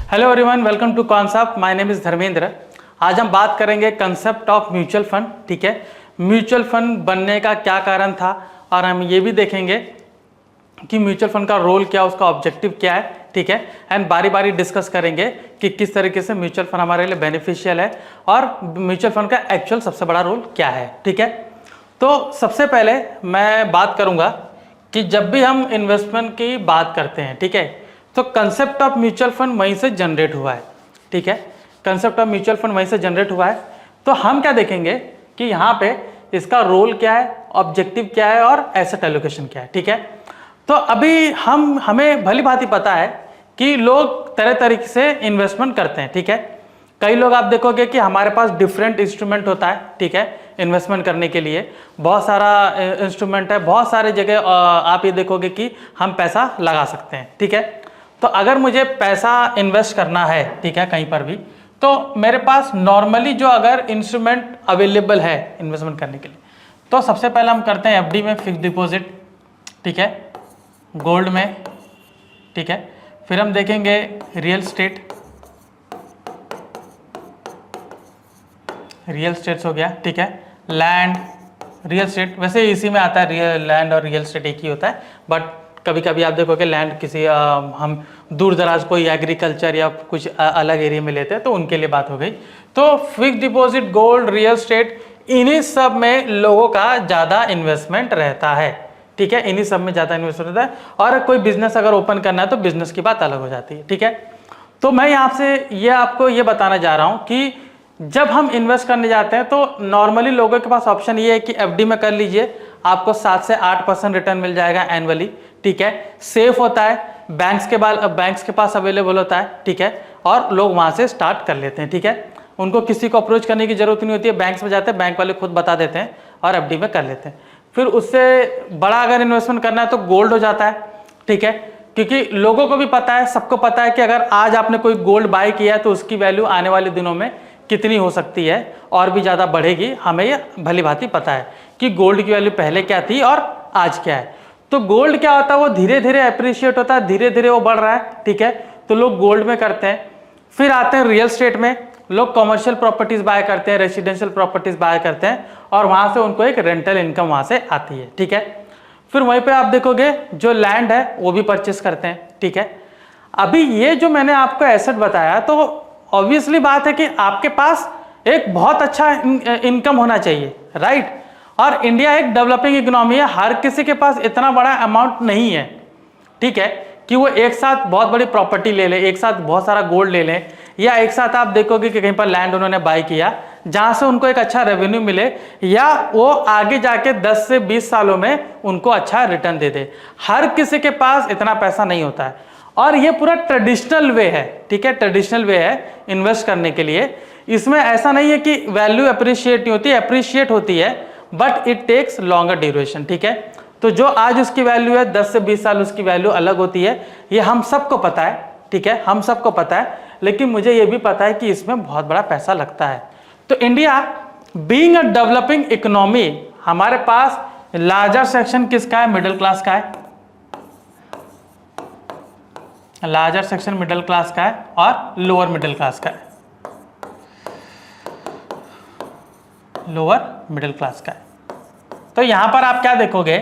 Hello everyone, welcome to concept. My name is Dharmendra. आज हम बात करेंगे कंसेप्ट ऑफ म्यूचुअल फंड। ठीक है, म्यूचुअल फंड बनने का क्या कारण था और हम ये भी देखेंगे कि म्यूचुअल फंड का रोल क्या है, उसका ऑब्जेक्टिव क्या है। ठीक है, एंड बारी बारी डिस्कस करेंगे कि किस तरीके से म्यूचुअल फंड हमारे लिए बेनिफिशियल है और म्यूचुअल फंड का एक्चुअल सबसे बड़ा रोल क्या है। ठीक है, तो सबसे पहले मैं बात करूंगा कि जब भी हम इन्वेस्टमेंट की बात करते हैं, ठीक है, तो कंसेप्ट ऑफ म्यूचुअल फंड वहीं से जनरेट हुआ है। ठीक है, कंसेप्ट ऑफ म्यूचुअल फंड वहीं से जनरेट हुआ है। तो हम क्या देखेंगे कि यहाँ पे इसका रोल क्या है, ऑब्जेक्टिव क्या है और एसेट एलोकेशन क्या है। ठीक है, तो अभी हमें भली भांति पता है कि लोग तरह तरीके से इन्वेस्टमेंट करते हैं। ठीक है, कई लोग आप देखोगे कि हमारे पास डिफरेंट इंस्ट्रूमेंट होता है। ठीक है, इन्वेस्टमेंट करने के लिए बहुत सारा इंस्ट्रूमेंट है, बहुत सारे जगह आप ये देखोगे कि हम पैसा लगा सकते हैं। ठीक है, तो अगर मुझे पैसा इन्वेस्ट करना है, ठीक है, कहीं पर भी, तो मेरे पास नॉर्मली जो अगर इंस्ट्रूमेंट अवेलेबल है इन्वेस्टमेंट करने के लिए, तो सबसे पहले हम करते हैं एफडी में फिक्स डिपॉजिट। ठीक है, गोल्ड में। ठीक है, फिर हम देखेंगे रियल स्टेट, रियल स्टेट्स हो गया। ठीक है, लैंड, रियल स्टेट, वैसे इसी में आता है, रियल लैंड और रियल स्टेट एक ही होता है, बट कभी कभी आप देखोगे लैंड किसी हम दूर दराज कोई एग्रीकल्चर या कुछ अलग एरिया में लेते हैं, तो उनके लिए बात हो गई। तो fix deposit, gold, real estate, इन्हीं सब में लोगों का ज़्यादा इन्वेस्टमेंट रहता है। ठीक है, इन्हीं सब में ज़्यादा इन्वेस्टमेंट रहता है। और कोई बिजनेस अगर ओपन करना है तो बिजनेस की बात अलग हो जाती है। ठीक है, तो मैं यहाँ से ये आपको ये बताना जा रहा हूँ कि जब हम इन्वेस्ट करने जाते हैं तो नॉर्मली लोगों के पास ऑप्शन ये है कि एफडी में कर लीजिए, आपको 7 से 8% रिटर्न मिल जाएगा एनुअली। ठीक है, सेफ होता है, बैंक्स के पास अवेलेबल होता है। ठीक है, और लोग वहाँ से स्टार्ट कर लेते हैं। ठीक है, उनको किसी को अप्रोच करने की जरूरत नहीं होती है, बैंक्स में जाते हैं, बैंक वाले खुद बता देते हैं और एफडी में कर लेते हैं। फिर उससे बड़ा अगर इन्वेस्टमेंट करना है तो गोल्ड हो जाता है। ठीक है, क्योंकि लोगों को भी पता है, सबको पता है कि अगर आज आपने कोई गोल्ड बाय किया है तो उसकी वैल्यू आने वाले दिनों में कितनी हो सकती है और भी ज़्यादा बढ़ेगी। हमें ये भली भांति पता है कि गोल्ड की वैल्यू पहले क्या थी और आज क्या है। तो गोल्ड क्या होता है, वो धीरे धीरे अप्रिशिएट होता है, धीरे धीरे वो बढ़ रहा है। ठीक है, तो लोग गोल्ड में करते हैं। फिर आते हैं रियल स्टेट में, लोग कॉमर्शियल प्रॉपर्टीज बाय करते हैं, रेसिडेंशियल प्रॉपर्टीज बाय करते हैं और वहाँ से उनको एक रेंटल इनकम वहाँ से आती है। ठीक है, फिर वहीं पर आप देखोगे जो लैंड है वो भी परचेस करते हैं। ठीक है, अभी ये जो मैंने आपको एसेट बताया, तो ऑब्वियसली बात है कि आपके पास एक बहुत अच्छा इनकम होना चाहिए, राइट। और इंडिया एक डेवलपिंग इकोनॉमी है, हर किसी के पास इतना बड़ा अमाउंट नहीं है, ठीक है, कि वो एक साथ बहुत बड़ी प्रॉपर्टी ले ले, एक साथ बहुत सारा गोल्ड ले लें, या एक साथ आप देखोगे कि कहीं पर लैंड उन्होंने बाय किया जहां से उनको एक अच्छा रेवेन्यू मिले, या वो आगे जाके 10 से 20 सालों में उनको अच्छा रिटर्न दे दे। हर किसी के पास इतना पैसा नहीं होता है और ये पूरा ट्रेडिशनल वे है। ठीक है, ट्रेडिशनल वे है इन्वेस्ट करने के लिए। इसमें ऐसा नहीं है कि वैल्यू अप्रिशिएट नहीं होती, अप्रिशिएट होती है, but it takes longer duration. ठीक है, तो जो आज उसकी वैल्यू है 10 से 20 साल उसकी वैल्यू अलग होती है, ये हम सबको पता है। ठीक है, हम सबको पता है, लेकिन मुझे ये भी पता है कि इसमें बहुत बड़ा पैसा लगता है। तो India being a developing economy, हमारे पास लार्जर सेक्शन किसका है, मिडिल क्लास का है। लार्जर सेक्शन मिडिल क्लास का है और लोअर मिडिल क्लास का है, लोअर मिडिल क्लास का है। तो यहां पर आप क्या देखोगे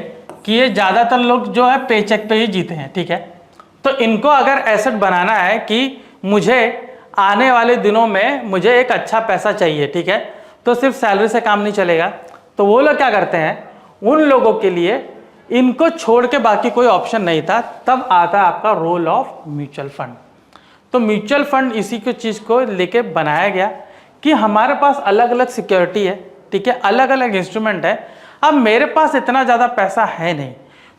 कि ये ज्यादातर लोग जो है पेचेक पे ही जीते हैं। ठीक है, तो इनको अगर एसेट बनाना है कि मुझे आने वाले दिनों में मुझे एक अच्छा पैसा चाहिए, ठीक है, तो सिर्फ सैलरी से काम नहीं चलेगा। तो वो लोग क्या करते हैं, उन लोगों के लिए इनको छोड़ के बाकी कोई ऑप्शन नहीं था, तब आता है आपका रोल ऑफ म्यूचुअल फंड। तो म्यूचुअल फंड इसी को चीज को लेके बनाया गया कि हमारे पास अलग अलग सिक्योरिटी है, ठीक है, अलग अलग इंस्ट्रूमेंट है। अब मेरे पास इतना ज्यादा पैसा है नहीं,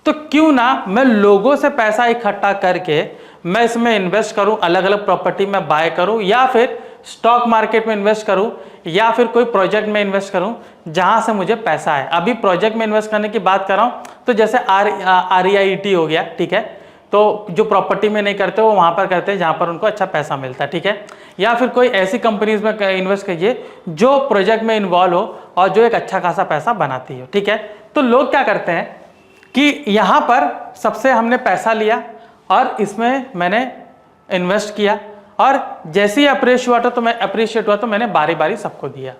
तो क्यों ना मैं लोगों से पैसा इकट्ठा करके मैं इसमें इन्वेस्ट करूं, अलग अलग प्रॉपर्टी में बाय करूं, या फिर स्टॉक मार्केट में इन्वेस्ट करूं, या फिर कोई प्रोजेक्ट में इन्वेस्ट करूं जहां से मुझे पैसा है। अभी प्रोजेक्ट में इन्वेस्ट करने की बात कर रहा हूं, तो जैसे REIT हो गया। ठीक है, तो जो प्रॉपर्टी में नहीं करते वो वहां पर करते हैं जहां पर उनको अच्छा पैसा मिलता है। ठीक है, या फिर कोई ऐसी कंपनीज में इन्वेस्ट कीजिए जो प्रोजेक्ट में इन्वॉल्व हो और जो एक अच्छा खासा पैसा बनाती हो। ठीक है, तो लोग क्या करते हैं कि यहाँ पर सबसे हमने पैसा लिया और इसमें मैंने इन्वेस्ट किया और जैसे ही अप्रिशिएट हुआ तो मैंने बारी बारी सबको दिया।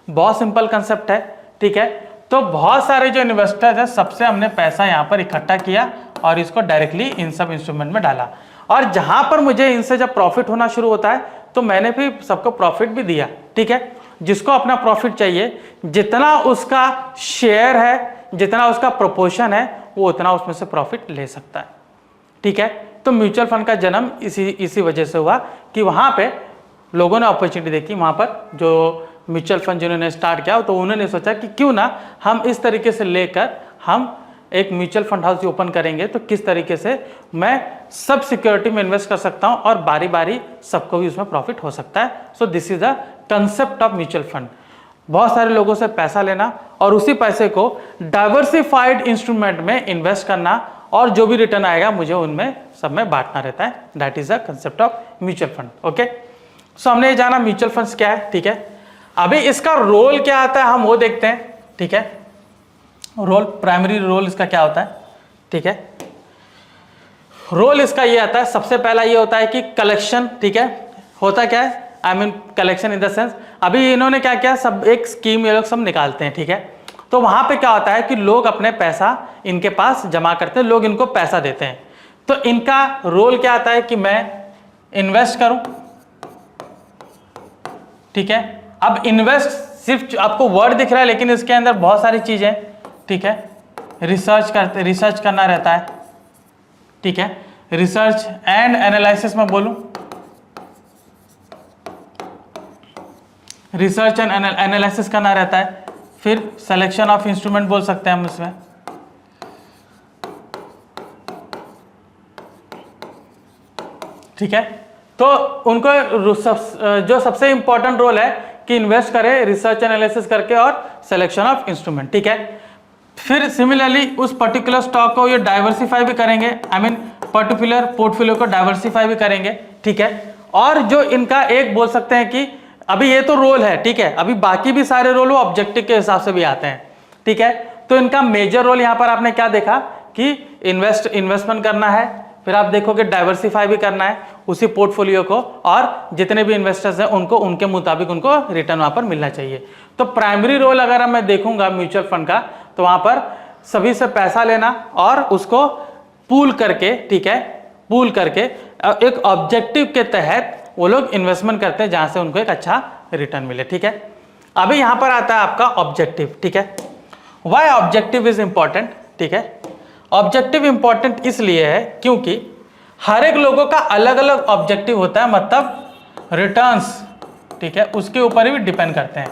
बहुत सिंपल कंसेप्ट है, ठीक है। तो बहुत सारे जो इन्वेस्टर्स हैं सबसे हमने पैसा यहाँ पर इकट्ठा किया और इसको डायरेक्टली इन सब इंस्ट्रूमेंट में डाला, और जहां पर मुझे इनसे जब प्रॉफिट होना शुरू होता है तो मैंने भी सबको प्रॉफिट भी दिया, ठीक है। जिसको अपना प्रॉफिट चाहिए, जितना उसका शेयर है, जितना उसका प्रोपोर्शन है, वो उतना उसमें से प्रॉफिट ले सकता है, ठीक है। तो म्यूचुअल फंड का जन्म इसी वजह से हुआ कि वहां पे लोगों ने अपॉर्चुनिटी देखी। वहां पर जो म्यूचुअल फंड जिन्होंने स्टार्ट किया तो उन्होंने सोचा कि क्यों ना हम इस तरीके से लेकर हम एक म्यूचुअल फंड हाउस ओपन करेंगे, तो किस तरीके से मैं सब सिक्योरिटी में इन्वेस्ट कर सकता हूं और बारी बारी सबको भी उसमें प्रॉफिट हो सकता है। So this is the concept of mutual fund. बहुत सारे लोगों से पैसा लेना और उसी पैसे को डाइवर्सिफाइड इंस्ट्रूमेंट में इन्वेस्ट करना, और जो भी रिटर्न आएगा मुझे उनमें सब में बांटना रहता है। That is the concept of mutual fund. Okay, so हमने ये जाना म्यूचुअल फंड्स क्या है, ठीक है। अभी इसका रोल क्या आता है हम वो देखते हैं, ठीक है। रोल, प्राइमरी रोल इसका क्या होता है, ठीक है। रोल इसका ये आता है, सबसे पहला ये होता है कि कलेक्शन, ठीक है। होता क्या है, I mean collection in the sense, अभी इन्होंने क्या किया, सब एक स्कीम ये लोग सब निकालते हैं, ठीक है। तो वहां पे क्या होता है कि लोग अपने पैसा इनके पास जमा करते हैं, लोग इनको पैसा देते हैं। तो इनका रोल क्या आता है कि मैं इन्वेस्ट करूं, ठीक है। अब इन्वेस्ट सिर्फ आपको वर्ड दिख रहा है, लेकिन इसके अंदर बहुत सारी चीजें, ठीक है। रिसर्च करना रहता है, ठीक है। रिसर्च एंड एनालिसिस में बोलूं, रिसर्च एंड एनालिसिस करना रहता है। फिर सिलेक्शन ऑफ इंस्ट्रूमेंट बोल सकते हैं हम इसमें, ठीक है। तो उनको जो सबसे इंपॉर्टेंट रोल है कि इन्वेस्ट करे, रिसर्च एनालिसिस करके, और सिलेक्शन ऑफ इंस्ट्रूमेंट, ठीक है। फिर सिमिलरली उस पर्टिकुलर स्टॉक को ये डाइवर्सिफाई भी करेंगे, आई मीन पर्टिकुलर पोर्टफोलियो को डाइवर्सिफाई भी करेंगे, ठीक है। और जो इनका एक बोल सकते हैं कि अभी ये तो रोल है, ठीक है, अभी बाकी भी सारे रोल वो ऑब्जेक्टिव के हिसाब से भी आते हैं, ठीक है। तो इनका मेजर रोल यहाँ पर आपने क्या देखा कि इन्वेस्टमेंट करना है, फिर आप देखोगे डाइवर्सिफाई भी करना है उसी पोर्टफोलियो को, और जितने भी इन्वेस्टर्स हैं उनको उनके मुताबिक उनको रिटर्न वहां पर मिलना चाहिए। तो प्राइमरी रोल अगर मैं देखूंगा म्यूचुअल फंड का, तो वहां पर सभी से पैसा लेना और उसको पूल करके, ठीक है, पूल करके एक ऑब्जेक्टिव के तहत वो लोग इन्वेस्टमेंट करते हैं जहां से उनको एक अच्छा रिटर्न मिले, ठीक है। अभी यहां पर आता है आपका ऑब्जेक्टिव, ठीक है। व्हाई ऑब्जेक्टिव इज इंपॉर्टेंट, ठीक है। ऑब्जेक्टिव इंपॉर्टेंट इसलिए है क्योंकि हर एक लोगों का अलग अलग ऑब्जेक्टिव होता है, मतलब रिटर्न्स, ठीक है, उसके ऊपर भी डिपेंड करते हैं,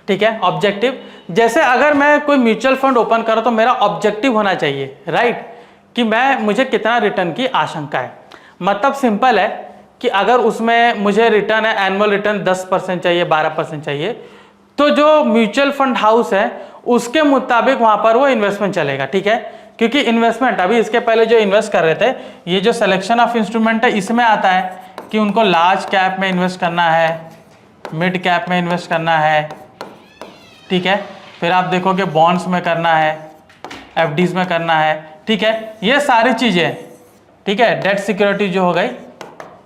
ठीक है। ऑब्जेक्टिव, जैसे अगर मैं कोई म्यूचुअल फंड ओपन करूं तो मेरा ऑब्जेक्टिव होना चाहिए, राइट, कि मुझे कितना रिटर्न की आशंका है। मतलब सिंपल है कि अगर उसमें मुझे रिटर्न है, एनुअल रिटर्न 10% चाहिए, 12% चाहिए, तो जो म्यूचुअल फंड हाउस है उसके मुताबिक वहां पर वो इन्वेस्टमेंट चलेगा, ठीक है। क्योंकि इन्वेस्टमेंट, अभी इसके पहले जो इन्वेस्ट कर रहे थे, ये जो सिलेक्शन ऑफ इंस्ट्रूमेंट है इसमें आता है कि उनको लार्ज कैप में इन्वेस्ट करना है, मिड कैप में इन्वेस्ट करना है, ठीक है। फिर आप देखोगे बॉन्ड्स में करना है, एफडीज में करना है, ठीक है, ये सारी चीजें, ठीक है। डेट सिक्योरिटी जो हो गई,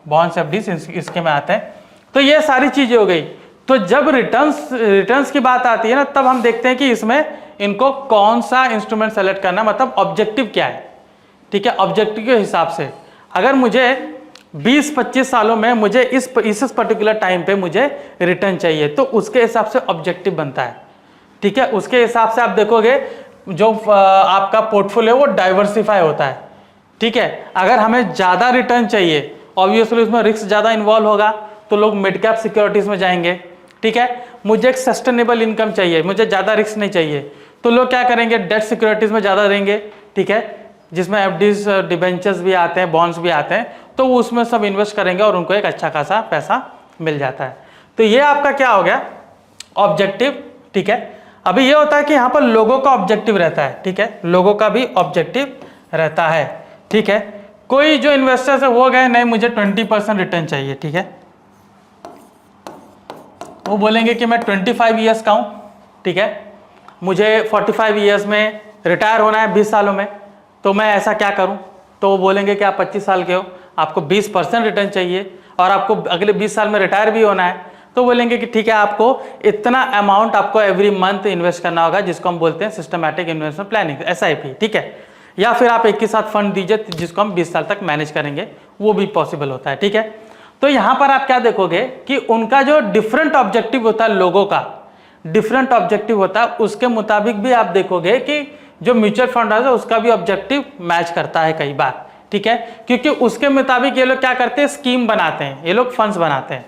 बॉन्ड्स एफडीज इसके में आते हैं, तो ये सारी चीजें हो गई। तो जब रिटर्न्स की बात आती है ना, तब हम देखते हैं कि इसमें इनको कौन सा इंस्ट्रूमेंट सेलेक्ट करना, मतलब ऑब्जेक्टिव क्या है, ठीक है। ऑब्जेक्टिव के हिसाब से अगर मुझे 20-25 सालों में मुझे इस पर्टिकुलर टाइम पे मुझे रिटर्न चाहिए, तो उसके हिसाब से ऑब्जेक्टिव बनता है, ठीक है। उसके हिसाब से आप देखोगे जो आपका पोर्टफोलियो वो डाइवर्सिफाई होता है, ठीक है। अगर हमें ज़्यादा रिटर्न चाहिए, ऑब्वियसली उसमें रिस्क ज़्यादा इन्वॉल्व होगा, तो लोग मिड कैप सिक्योरिटीज़ में जाएंगे, ठीक है। मुझे एक सस्टेनेबल इनकम चाहिए, मुझे ज़्यादा रिस्क नहीं चाहिए, तो लोग क्या करेंगे, डेट सिक्योरिटीज़ में ज़्यादा देंगे, ठीक है, जिसमें एफडीज, डिबेंचर्स भी आते हैं, बॉन्ड्स भी आते हैं, तो वो उसमें सब इन्वेस्ट करेंगे और उनको एक अच्छा खासा पैसा मिल जाता है। तो ये आपका क्या हो गया, ऑब्जेक्टिव, ठीक है। अभी ये होता है कि यहाँ पर लोगों का ऑब्जेक्टिव रहता है, ठीक है, लोगों का भी ऑब्जेक्टिव रहता है, ठीक है। कोई जो इन्वेस्टर्स है वो गए, नहीं मुझे 20% रिटर्न चाहिए, ठीक है, वो बोलेंगे कि मैं 25 ईयर्स का हूँ, ठीक है, मुझे 45 ईयर्स में रिटायर होना है 20 सालों में, तो मैं ऐसा क्या करूँ, तो वो बोलेंगे कि आप 25 साल के हो, आपको 20% रिटर्न चाहिए, और आपको अगले 20 साल में रिटायर भी होना है, तो बोलेंगे कि ठीक है आपको इतना अमाउंट आपको एवरी मंथ इन्वेस्ट करना होगा, जिसको हम बोलते हैं सिस्टमैटिक इन्वेस्टमेंट प्लानिंग, SIP, ठीक है। या फिर आप एक ही साथ फंड दीजिए जिसको हम 20 साल तक मैनेज करेंगे, वो भी पॉसिबल होता है, ठीक है। तो यहाँ पर आप क्या देखोगे कि उनका जो डिफरेंट ऑब्जेक्टिव होता है, लोगों का डिफरेंट ऑब्जेक्टिव होता है, उसके मुताबिक भी आप देखोगे कि जो म्यूचुअल फंड है उसका भी ऑब्जेक्टिव मैच करता है कई बार, ठीक है, क्योंकि उसके मुताबिक ये लोग क्या करते हैं, स्कीम बनाते हैं, ये लोग फंड्स बनाते हैं,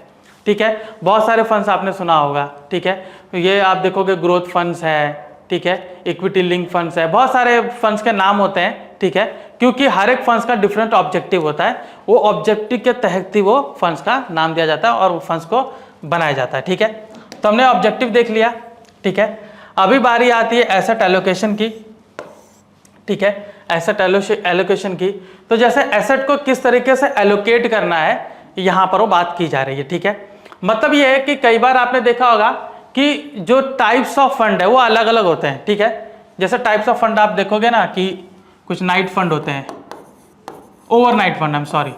ठीक है। बहुत सारे फंड्स आपने सुना होगा, ठीक है, ये आप देखोगे ग्रोथ फंड्स है, ठीक है, इक्विटी लिंक फंड्स है, बहुत सारे फंड्स के नाम होते हैं, ठीक है, क्योंकि हर एक फंड्स का डिफरेंट ऑब्जेक्टिव होता है, वो ऑब्जेक्टिव के तहत ही वो फंड्स का नाम दिया जाता है और वो फंड्स को बनाया जाता है, ठीक है। तो हमने ऑब्जेक्टिव देख लिया, ठीक है। अभी बारी आती है एसेट एलोकेशन की, ठीक है, एसेट एलोकेशन की। तो जैसे एसेट को किस तरीके से एलोकेट करना है, यहाँ पर वो बात की जा रही है, ठीक है। मतलब ये है कि कई बार आपने देखा होगा कि जो टाइप्स ऑफ फंड है वो अलग अलग होते हैं, ठीक है। जैसे टाइप्स ऑफ फंड आप देखोगे ना कि कुछ नाइट फंड होते हैं, overnight fund, I am sorry,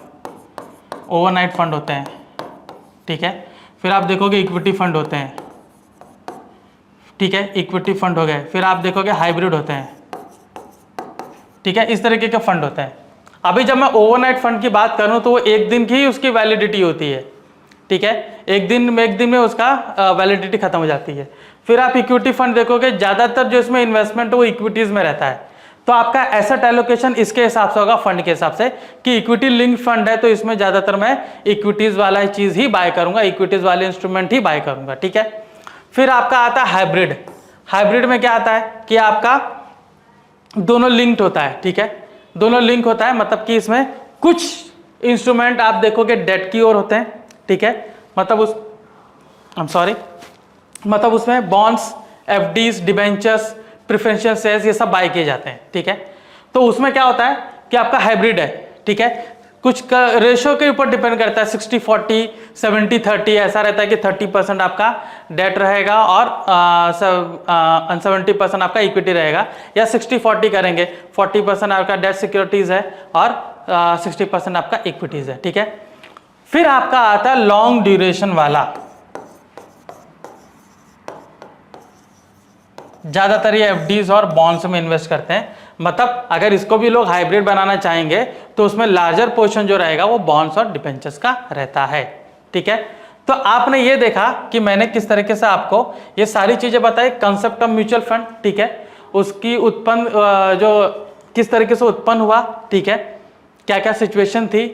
overnight fund होते हैं, ठीक है। फिर आप देखोगे इक्विटी फंड होते हैं, ठीक है, इक्विटी फंड हो गए। फिर आप देखोगे हाइब्रिड होते हैं, ठीक है, इस तरीके के फंड होते हैं। अभी जब मैं ओवरनाइट फंड की बात करूं तो वो एक दिन की ही उसकी वैलिडिटी होती है, ठीक है, एक दिन में उसका वैलिडिटी खत्म हो जाती है। फिर आप इक्विटी फंड देखोगे, ज़्यादातर जो इसमें इन्वेस्टमेंट है वो इक्विटीज़ में रहता है, तो आपका एसेट एलोकेशन इसके हिसाब से होगा, फंड के हिसाब से, कि इक्विटी लिंक फंड है तो इसमें ज़्यादातर मैं इक्विटीज़ वाला चीज़ ही बाय करूंगा, इक्विटीज़ वाले इंस्ट्रूमेंट ही बाय करूंगा, ठीक है। फिर आपका आता है हाइब्रिड। हाइब्रिड में क्या आता है कि आपका दोनों लिंक्ड होता है, ठीक है, दोनों लिंक होता है, मतलब कि इसमें कुछ इंस्ट्रूमेंट आप देखोगे डेट की ओर होते हैं, ठीक है, मतलब उसमें bonds, FDs, debentures, preferential shares, ये सब बाय किए जाते हैं, ठीक है। तो उसमें क्या होता है कि आपका हाइब्रिड है, ठीक है, कुछ का रेशो के ऊपर डिपेंड करता है, 60-40, 70-30 ऐसा रहता है कि 30% आपका डेट रहेगा और 70% आपका इक्विटी रहेगा, या 60-40 करेंगे, 40% आपका डेट सिक्योरिटीज है और 60% आपका इक्विटीज है, ठीक है। फिर आपका आता है लॉन्ग ड्यूरेशन वाला, ज़्यादातर ये FDs और बॉन्ड्स में इन्वेस्ट करते हैं, मतलब अगर इसको भी लोग हाइब्रिड बनाना चाहेंगे तो उसमें लार्जर पोर्शन जो रहेगा वो बॉन्ड्स और डिबेंचर्स का रहता है, ठीक है। तो आपने ये देखा कि मैंने किस तरीके से आपको ये सारी चीज़ें बताई, कंसेप्ट ऑफ म्यूचुअल फंड, ठीक है, उसकी उत्पन्न जो किस तरीके से उत्पन्न हुआ, ठीक है, क्या क्या सिचुएशन थी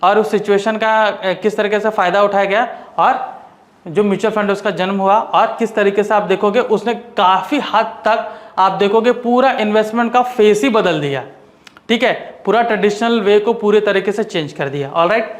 और उस सिचुएशन का किस तरीके से फ़ायदा उठाया गया, और जो म्यूचुअल फंड उसका जन्म हुआ, और किस तरीके से आप देखोगे उसने काफ़ी हद तक आप देखोगे पूरा इन्वेस्टमेंट का फेस ही बदल दिया, ठीक है, पूरा ट्रेडिशनल वे को पूरे तरीके से चेंज कर दिया, ऑलराइट।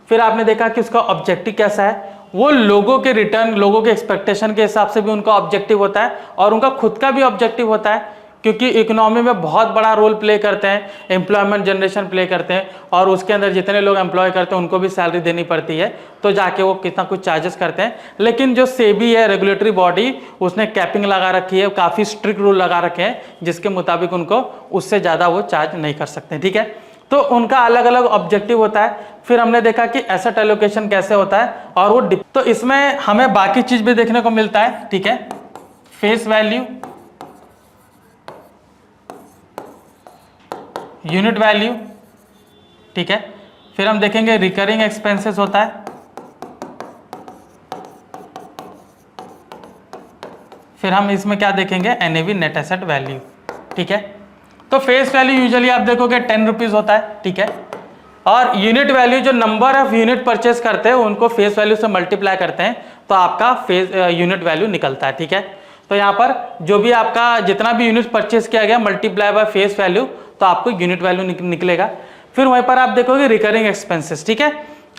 फिर आपने देखा कि उसका ऑब्जेक्टिव कैसा है, वो लोगों के रिटर्न, लोगों के एक्सपेक्टेशन के हिसाब से भी उनका ऑब्जेक्टिव होता है और उनका खुद का भी ऑब्जेक्टिव होता है, क्योंकि इकोनॉमी में बहुत बड़ा रोल प्ले करते हैं, एम्प्लॉयमेंट जनरेशन प्ले करते हैं, और उसके अंदर जितने लोग एम्प्लॉय करते हैं उनको भी सैलरी देनी पड़ती है, तो जाके वो कितना कुछ चार्जेस करते हैं। लेकिन जो सेबी है, रेगुलेटरी बॉडी, उसने कैपिंग लगा रखी है, काफ़ी स्ट्रिक्ट रूल लगा रखे हैं, जिसके मुताबिक उनको उससे ज़्यादा वो चार्ज नहीं कर सकते, ठीक है। तो उनका अलग अलग ऑब्जेक्टिव होता है। फिर हमने देखा कि एसेट एलोकेशन कैसे होता है, और वो तो इसमें हमें बाकी चीज़ भी देखने को मिलता है, ठीक है, फेस वैल्यू, यूनिट वैल्यू, ठीक है। फिर हम देखेंगे रिकरिंग एक्सपेंसेस होता है, फिर हम इसमें क्या देखेंगे, NAV, नेट एसेट वैल्यू, ठीक है। तो फेस वैल्यू यूजुअली आप देखोगे 10 रुपीज़ होता है, ठीक है, और यूनिट वैल्यू जो नंबर ऑफ यूनिट परचेस करते हैं उनको फेस वैल्यू से मल्टीप्लाई करते हैं तो आपका फेस यूनिट वैल्यू निकलता है, ठीक है। तो यहाँ पर जो भी आपका जितना भी यूनिट परचेस किया गया मल्टीप्लाई बाय फेस वैल्यू, तो आपको यूनिट वैल्यू निकलेगा। फिर वहीं पर आप देखोगे रिकरिंग एक्सपेंसेस, ठीक है।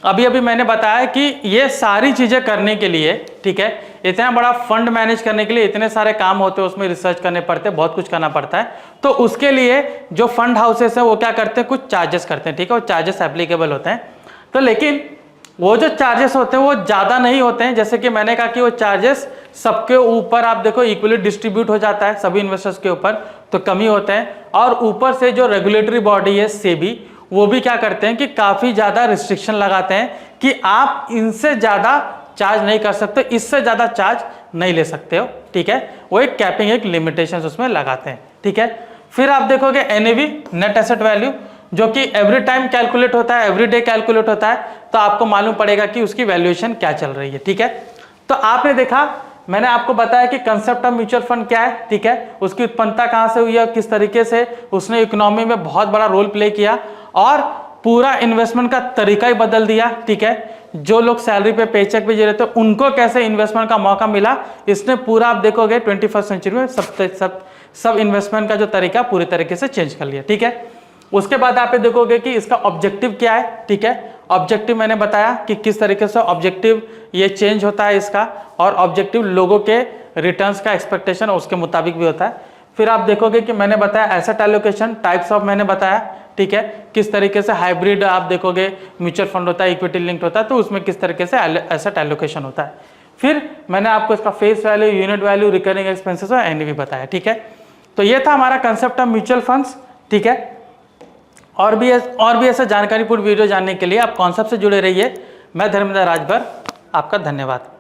अभी मैंने बताया कि ये सारी चीज़ें करने के लिए, ठीक है, इतना बड़ा फंड मैनेज करने के लिए इतने सारे काम होते हैं, उसमें रिसर्च करने पड़ते हैं, बहुत कुछ करना पड़ता है। तो उसके लिए जो फंड हाउसेस हैं वो क्या करते हैं, कुछ चार्जेस करते हैं, ठीक है, वो चार्जेस एप्लीकेबल होते हैं। तो लेकिन वो जो चार्जेस होते हैं वो ज़्यादा नहीं होते हैं, जैसे कि मैंने कहा कि वो चार्जेस सबके ऊपर आप देखो इक्वली डिस्ट्रीब्यूट हो जाता है, सभी इन्वेस्टर्स के ऊपर, तो कम ही होते हैं। और ऊपर से जो रेगुलेटरी बॉडी है सेबी, वो भी क्या करते हैं कि काफ़ी ज़्यादा रिस्ट्रिक्शन लगाते हैं कि आप इनसे ज़्यादा चार्ज नहीं कर सकते, इससे ज़्यादा चार्ज नहीं ले सकते हो, ठीक है। वो एक कैपिंग, एक लिमिटेशन उसमें लगाते हैं, ठीक है। फिर आप देखोगे एनएवी, नेट एसेट वैल्यू, जो कि एवरी टाइम कैलकुलेट होता है, एवरी डे कैलकुलेट होता है, तो आपको मालूम पड़ेगा कि उसकी वैल्यूएशन क्या चल रही है, ठीक है। तो आपने देखा, मैंने आपको बताया कि कंसेप्ट ऑफ म्यूचुअल फंड क्या है, ठीक है, उसकी उत्पन्नता कहाँ से हुई है, किस तरीके से उसने इकोनॉमी में बहुत बड़ा रोल प्ले किया और पूरा इन्वेस्टमेंट का तरीका ही बदल दिया, ठीक है। जो लोग सैलरी पे पेचेक पे जी रहे थे उनको कैसे इन्वेस्टमेंट का मौका मिला, इसने पूरा आप देखोगे 21st सेंचुरी में सब इन्वेस्टमेंट का जो तरीका पूरी तरीके से चेंज कर लिया, ठीक है। उसके बाद आप देखोगे कि इसका ऑब्जेक्टिव क्या है, ठीक है। ऑब्जेक्टिव मैंने बताया कि किस तरीके से ऑब्जेक्टिव ये चेंज होता है इसका, और ऑब्जेक्टिव लोगों के रिटर्न्स का एक्सपेक्टेशन उसके मुताबिक भी होता है। फिर आप देखोगे कि मैंने बताया एसेट एलोकेशन, टाइप्स ऑफ मैंने बताया, ठीक है, किस तरीके से हाइब्रिड आप देखोगे म्यूचुअल फंड होता है, इक्विटी लिंक्ड होता है, तो उसमें किस तरीके से एसेट एलोकेशन होता है। फिर मैंने आपको इसका face value, unit value, recurring expenses और एनएवी बताया, ठीक है। तो ये था हमारा कंसेप्ट ऑफ म्यूचुअल फंड्स, ठीक है। और भी ऐसा जानकारीपूर्ण वीडियो जानने के लिए आप कॉन्सेप्ट से जुड़े रहिए। मैं धर्मेंद्र राजभर, आपका धन्यवाद।